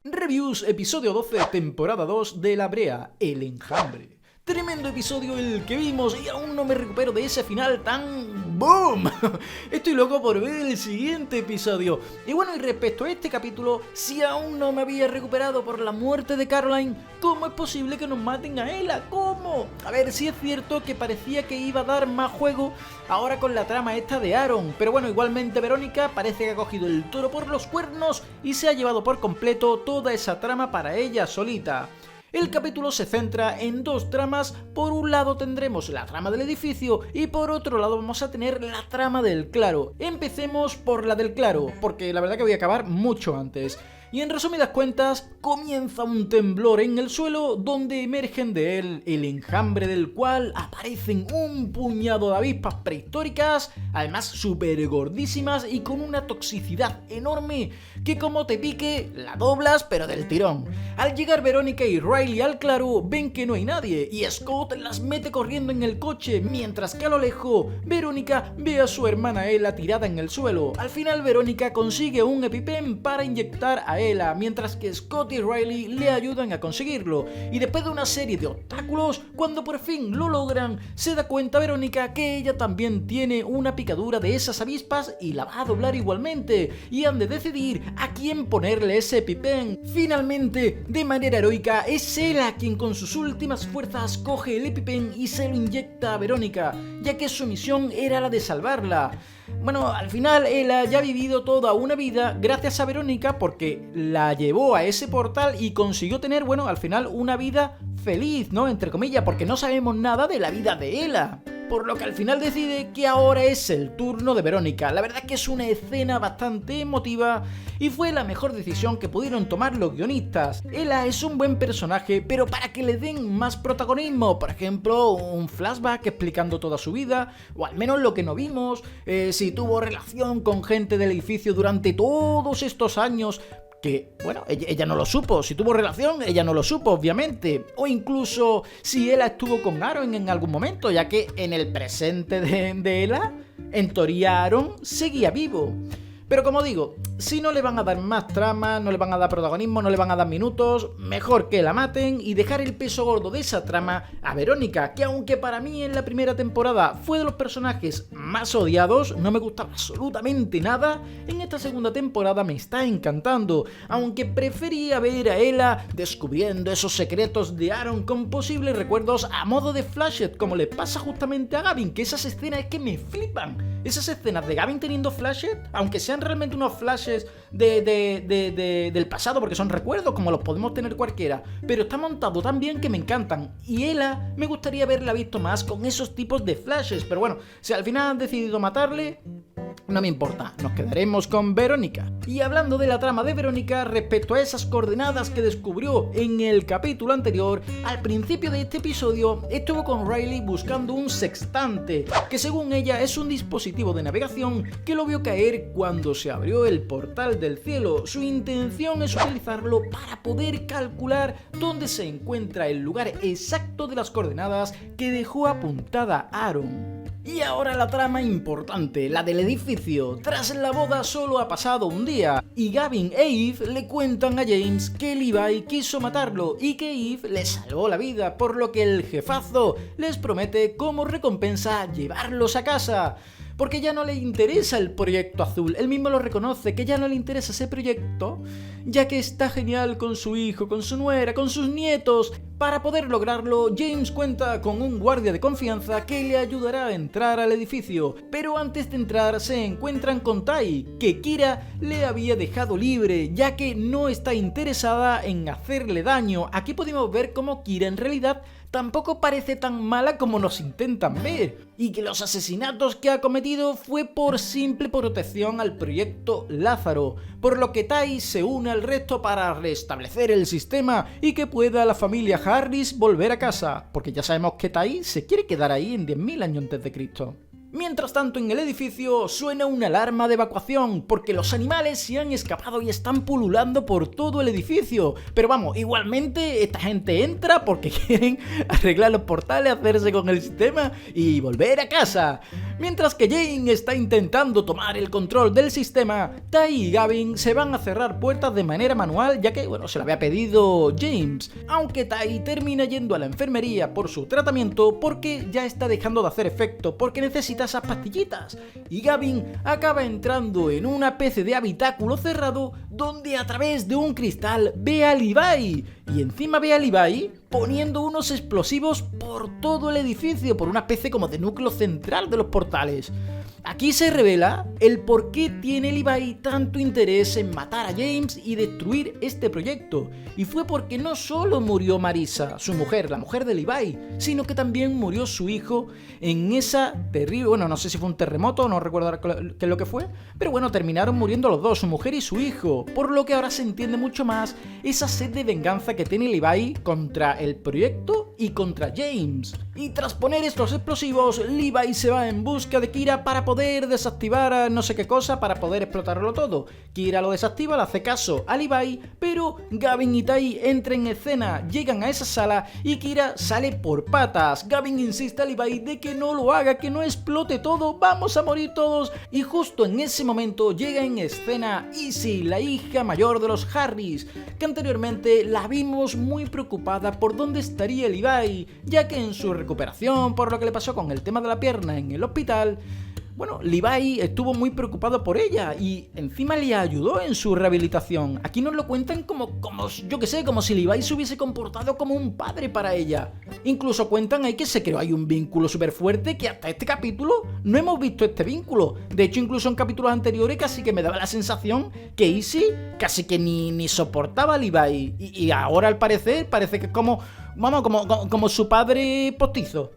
Reviews, episodio 12, temporada 2 de La Brea, el enjambre. Tremendo episodio el que vimos y aún no me recupero de ese final tan... ¡boom! Estoy loco por ver el siguiente episodio. Y bueno, y respecto a este capítulo, si aún no me había recuperado por la muerte de Caroline, ¿cómo es posible que nos maten a Ella? ¿Cómo? A ver, sí es cierto que parecía que iba a dar más juego ahora con la trama esta de Aaron, pero bueno, igualmente Verónica parece que ha cogido el toro por los cuernos y se ha llevado por completo toda esa trama para ella solita. El capítulo se centra en dos tramas. Por un lado tendremos la trama del edificio y por otro lado vamos a tener la trama del claro. Empecemos por la del claro, porque la verdad que voy a acabar mucho antes. Y en resumidas cuentas, comienza un temblor en el suelo donde emergen de él el enjambre del cual aparecen un puñado de avispas prehistóricas, además súper gordísimas y con una toxicidad enorme que como te pique, la doblas pero del tirón. Al llegar Verónica y Riley al claro, ven que no hay nadie y Scott las mete corriendo en el coche, mientras que a lo lejos, Verónica ve a su hermana Ella tirada en el suelo. Al final Verónica consigue un EpiPen para inyectar a Ella, mientras que Scott y Riley le ayudan a conseguirlo, y después de una serie de obstáculos, cuando por fin lo logran, se da cuenta Verónica que ella también tiene una picadura de esas avispas y la va a doblar igualmente, y han de decidir a quién ponerle ese EpiPen. Finalmente, de manera heroica, es Ella quien con sus últimas fuerzas coge el EpiPen y se lo inyecta a Verónica, ya que su misión era la de salvarla. Bueno, al final Ella ya ha vivido toda una vida gracias a Verónica porque la llevó a ese portal y consiguió tener, bueno, al final una vida feliz, ¿no? Entre comillas, porque no sabemos nada de la vida de Ella. Por lo que al final decide que ahora es el turno de Verónica. La verdad que es una escena bastante emotiva y fue la mejor decisión que pudieron tomar los guionistas. Ella es un buen personaje, pero para que le den más protagonismo, por ejemplo, un flashback explicando toda su vida, o al menos lo que no vimos, si tuvo relación con gente del edificio durante todos estos años, que, bueno, ella no lo supo. Si tuvo relación, ella no lo supo, obviamente. O incluso si Ella estuvo con Aaron en algún momento, ya que en el presente de Ella, en teoría Aaron seguía vivo. Pero como digo, si no le van a dar más trama, no le van a dar protagonismo, no le van a dar minutos, mejor que la maten y dejar el peso gordo de esa trama a Verónica, que aunque para mí en la primera temporada fue de los personajes más odiados, no me gustaba absolutamente nada, en esta segunda temporada me está encantando, aunque prefería ver a Ella descubriendo esos secretos de Aaron con posibles recuerdos a modo de flashback, como le pasa justamente a Gavin, que esas escenas es que me flipan. Esas escenas de Gavin teniendo flashback, aunque sean realmente unos flashes del pasado, porque son recuerdos como los podemos tener cualquiera, pero está montado tan bien que me encantan, y Ella me gustaría haberla visto más con esos tipos de flashes, pero bueno, si al final han decidido matarle, no me importa, nos quedaremos con Verónica. Y hablando de la trama de Verónica, respecto a esas coordenadas que descubrió en el capítulo anterior, al principio de este episodio estuvo con Riley buscando un sextante, que según ella es un dispositivo de navegación que lo vio caer cuando se abrió el portal del cielo. Su intención es utilizarlo para poder calcular dónde se encuentra el lugar exacto de las coordenadas que dejó apuntada Aaron. Y ahora la trama importante, la del edificio. Tras la boda solo ha pasado un día y Gavin e Eve le cuentan a James que Levi quiso matarlo y que Eve le salvó la vida, por lo que el jefazo les promete como recompensa llevarlos a casa. Porque ya no le interesa el proyecto azul, él mismo lo reconoce, que ya no le interesa ese proyecto, ya que está genial con su hijo, con su nuera, con sus nietos. Para poder lograrlo, James cuenta con un guardia de confianza que le ayudará a entrar al edificio, pero antes de entrar se encuentran con Tai, que Kira le había dejado libre, ya que no está interesada en hacerle daño. Aquí podemos ver cómo Kira en realidad tampoco parece tan mala como nos intentan ver, y que los asesinatos que ha cometido fue por simple protección al proyecto Lázaro, por lo que Tai se une al resto para restablecer el sistema y que pueda la familia Harris volver a casa, porque ya sabemos que Tai se quiere quedar ahí en 10.000 años antes de Cristo. Mientras tanto, en el edificio suena una alarma de evacuación porque los animales se han escapado y están pululando por todo el edificio. Pero vamos, igualmente esta gente entra porque quieren arreglar los portales, hacerse con el sistema y volver a casa. Mientras que Jane está intentando tomar el control del sistema, Tai y Gavin se van a cerrar puertas de manera manual, ya que, bueno, se lo había pedido James, aunque Tai termina yendo a la enfermería por su tratamiento porque ya está dejando de hacer efecto, porque necesita esas pastillitas, y Gavin acaba entrando en una especie de habitáculo cerrado donde a través de un cristal ve a Levi, y encima ve a Levi poniendo unos explosivos por todo el edificio, por una especie como de núcleo central de los portales. Aquí se revela el por qué tiene Levi tanto interés en matar a James y destruir este proyecto. Y fue porque no solo murió Marisa, su mujer, la mujer de Levi, sino que también murió su hijo en esa terrible... Bueno, no sé si fue un terremoto, no recuerdo qué es lo que fue, pero bueno, terminaron muriendo los dos, su mujer y su hijo. Por lo que ahora se entiende mucho más esa sed de venganza que tiene Levi contra el proyecto y contra James. Y tras poner estos explosivos, Levi se va en busca de Kira para poder desactivar no sé qué cosa, para poder explotarlo todo. Kira lo desactiva, le hace caso a Levi, pero Gavin y Tai entran en escena, llegan a esa sala y Kira sale por patas. Gavin insiste a Levi de que no lo haga, que no explote todo, vamos a morir todos. Y justo en ese momento llega en escena Izzy, la hija mayor de los Harris, que anteriormente la vimos muy preocupada por dónde estaría Levi, ya que en su recuperación por lo que le pasó con el tema de la pierna en el hospital, bueno, Levi estuvo muy preocupado por ella y encima le ayudó en su rehabilitación. Aquí nos lo cuentan como yo que sé, como si Levi se hubiese comportado como un padre para ella. Incluso cuentan ahí que se creó ahí un vínculo súper fuerte que hasta este capítulo no hemos visto este vínculo. De hecho, incluso en capítulos anteriores casi que me daba la sensación que Izzy casi que ni soportaba a Levi. Y ahora al parecer parece que es como su padre postizo.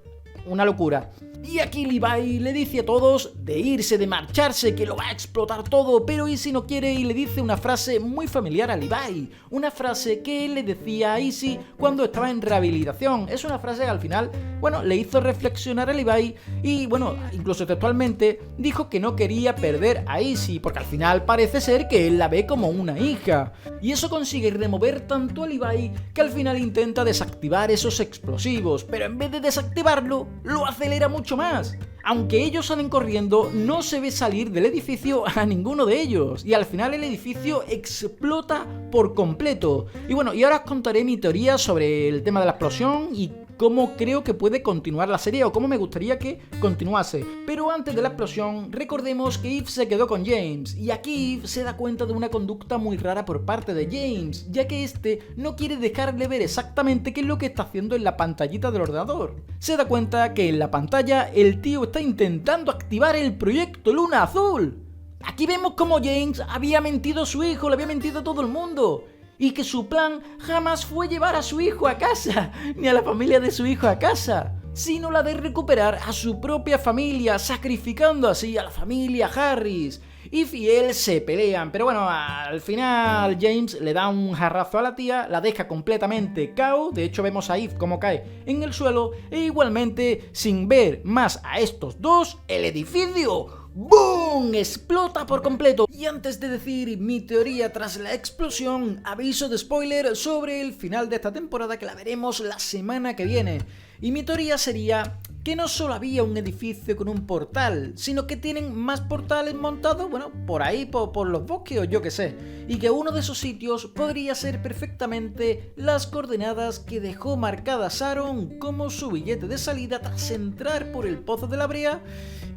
Una locura. Y aquí Levi le dice a todos de irse, de marcharse, que lo va a explotar todo, pero Izzy no quiere y le dice una frase muy familiar a Levi, una frase que él le decía a Izzy cuando estaba en rehabilitación. Es una frase que al final, bueno, le hizo reflexionar a Levi y, bueno, incluso textualmente dijo que no quería perder a Izzy, porque al final parece ser que él la ve como una hija. Y eso consigue remover tanto a Levi que al final intenta desactivar esos explosivos, pero en vez de desactivarlo, lo acelera mucho más. Aunque ellos salen corriendo, no se ve salir del edificio a ninguno de ellos, y al final el edificio explota por completo. Y bueno, y ahora os contaré mi teoría sobre el tema de la explosión y cómo creo que puede continuar la serie o cómo me gustaría que continuase. Pero antes de la explosión, recordemos que Eve se quedó con James, y aquí Eve se da cuenta de una conducta muy rara por parte de James, ya que este no quiere dejarle ver exactamente qué es lo que está haciendo en la pantallita del ordenador. Se da cuenta que en la pantalla el tío está intentando activar el proyecto Luna Azul. Aquí vemos cómo James había mentido a su hijo, le había mentido a todo el mundo. Y que su plan jamás fue llevar a su hijo a casa, ni a la familia de su hijo a casa, sino la de recuperar a su propia familia, sacrificando así a la familia Harris. Eve y él se pelean, pero bueno, al final James le da un jarrazo a la tía, la deja completamente KO, de hecho vemos a Eve cómo cae en el suelo, e igualmente, sin ver más a estos dos, el edificio ¡boom! Explota por completo. Y antes de decir mi teoría tras la explosión, aviso de spoiler sobre el final de esta temporada que la veremos la semana que viene. Y mi teoría sería que no solo había un edificio con un portal, sino que tienen más portales montados, bueno, por ahí, por los bosques o yo que sé, y que uno de esos sitios podría ser perfectamente las coordenadas que dejó marcadas Aaron como su billete de salida tras entrar por el Pozo de la Brea,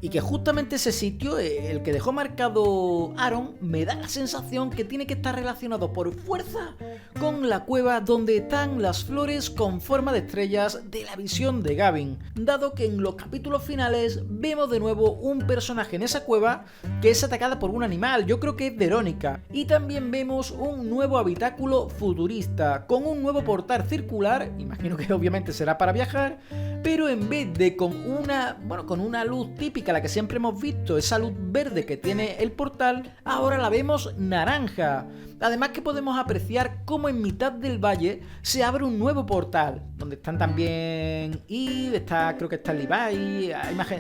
y que justamente ese sitio, el que dejó marcado Aaron, me da la sensación que tiene que estar relacionado por fuerza con la cueva donde están las flores con forma de estrellas de la visión de Gavin, dado que en los capítulos finales vemos de nuevo un personaje en esa cueva que es atacada por un animal, yo creo que es Verónica, y también vemos un nuevo habitáculo futurista con un nuevo portal circular, imagino que obviamente será para viajar, pero en vez de con una luz típica, la que siempre hemos visto, esa luz verde que tiene el portal, ahora la vemos naranja. Además que podemos apreciar cómo en mitad del valle se abre un nuevo portal, donde están también Eve, creo que está Levi,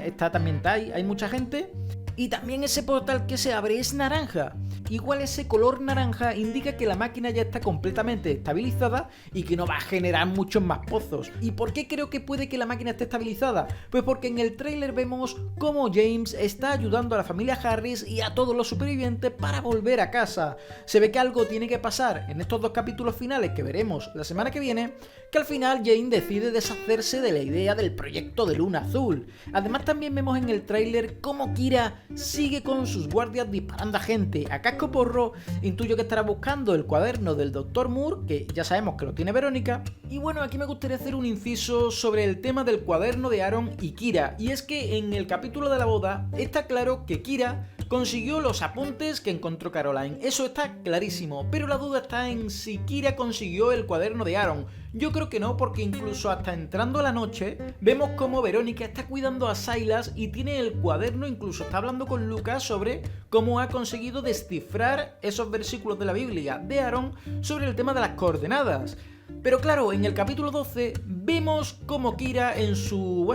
está también Tai, hay mucha gente. Y también ese portal que se abre es naranja. Igual ese color naranja indica que la máquina ya está completamente estabilizada y que no va a generar muchos más pozos. ¿Y por qué creo que puede que la máquina esté estabilizada? Pues porque en el tráiler vemos cómo James está ayudando a la familia Harris y a todos los supervivientes para volver a casa. Se ve que algo tiene que pasar en estos 2 capítulos finales que veremos la semana que viene, que al final Jane decide deshacerse de la idea del proyecto de Luna Azul. Además también vemos en el tráiler cómo Kira sigue con sus guardias disparando a gente a casco porro. Intuyo que estará buscando el cuaderno del Dr. Moore, que ya sabemos que lo tiene Verónica. Y bueno, aquí me gustaría hacer un inciso sobre el tema del cuaderno de Aaron y Kira, y es que en el capítulo de la boda está claro que Kira consiguió los apuntes que encontró Caroline, eso está clarísimo, pero la duda está en si Kira consiguió el cuaderno de Aaron. Yo creo que no, porque incluso hasta entrando la noche vemos como Verónica está cuidando a Silas y tiene el cuaderno, incluso está hablando con Lucas sobre cómo ha conseguido descifrar esos versículos de la Biblia de Aaron sobre el tema de las coordenadas. Pero claro, en el capítulo 12 vemos cómo Kira en su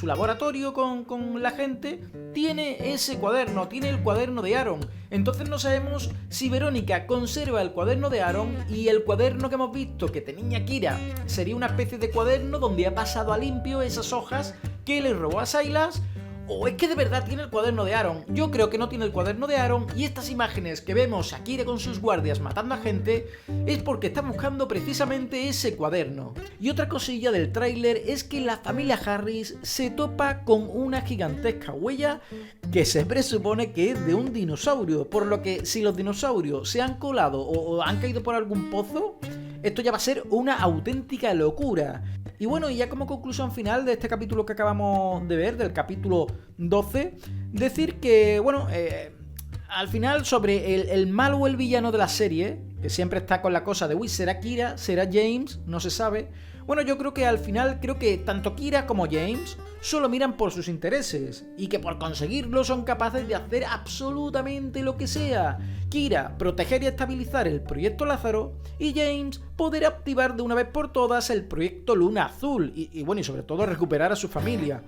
laboratorio con la gente tiene ese cuaderno, tiene el cuaderno de Aaron. Entonces no sabemos si Verónica conserva el cuaderno de Aaron y el cuaderno que hemos visto que tenía Kira sería una especie de cuaderno donde ha pasado a limpio esas hojas que le robó a Silas. ¿O es que de verdad tiene el cuaderno de Aaron? Yo creo que no tiene el cuaderno de Aaron, y estas imágenes que vemos a Kira con sus guardias matando a gente es porque está buscando precisamente ese cuaderno. Y otra cosilla del tráiler es que la familia Harris se topa con una gigantesca huella que se presupone que es de un dinosaurio, por lo que si los dinosaurios se han colado o han caído por algún pozo, esto ya va a ser una auténtica locura. Y bueno, y ya como conclusión final de este capítulo que acabamos de ver, del capítulo 12, decir que, bueno, al final sobre el malo o el villano de la serie, que siempre está con la cosa de, uy, ¿será Kira? ¿Será James? No se sabe. Bueno, yo creo que al final, creo que tanto Kira como James solo miran por sus intereses, y que por conseguirlo son capaces de hacer absolutamente lo que sea. Kira, proteger y estabilizar el proyecto Lázaro, y James, poder activar de una vez por todas el proyecto Luna Azul, y bueno, y sobre todo recuperar a su familia.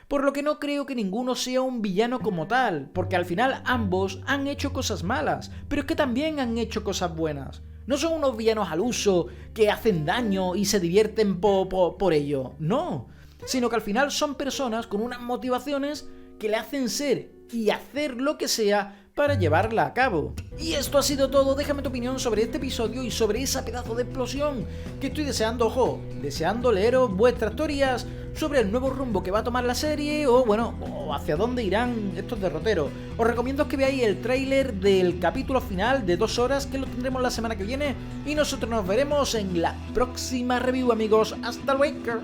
Por lo que no creo que ninguno sea un villano como tal, porque al final ambos han hecho cosas malas, pero es que también han hecho cosas buenas. No son unos villanos al uso que hacen daño y se divierten por ello, no, sino que al final son personas con unas motivaciones que le hacen ser y hacer lo que sea para llevarla a cabo. Y esto ha sido todo. Déjame tu opinión sobre este episodio y sobre esa pedazo de explosión que estoy deseando, ojo, deseando leeros vuestras teorías sobre el nuevo rumbo que va a tomar la serie o bueno, o hacia dónde irán estos derroteros. Os recomiendo que veáis el tráiler del capítulo final de 2 horas, que lo tendremos la semana que viene, y nosotros nos veremos en la próxima review, amigos. Hasta luego.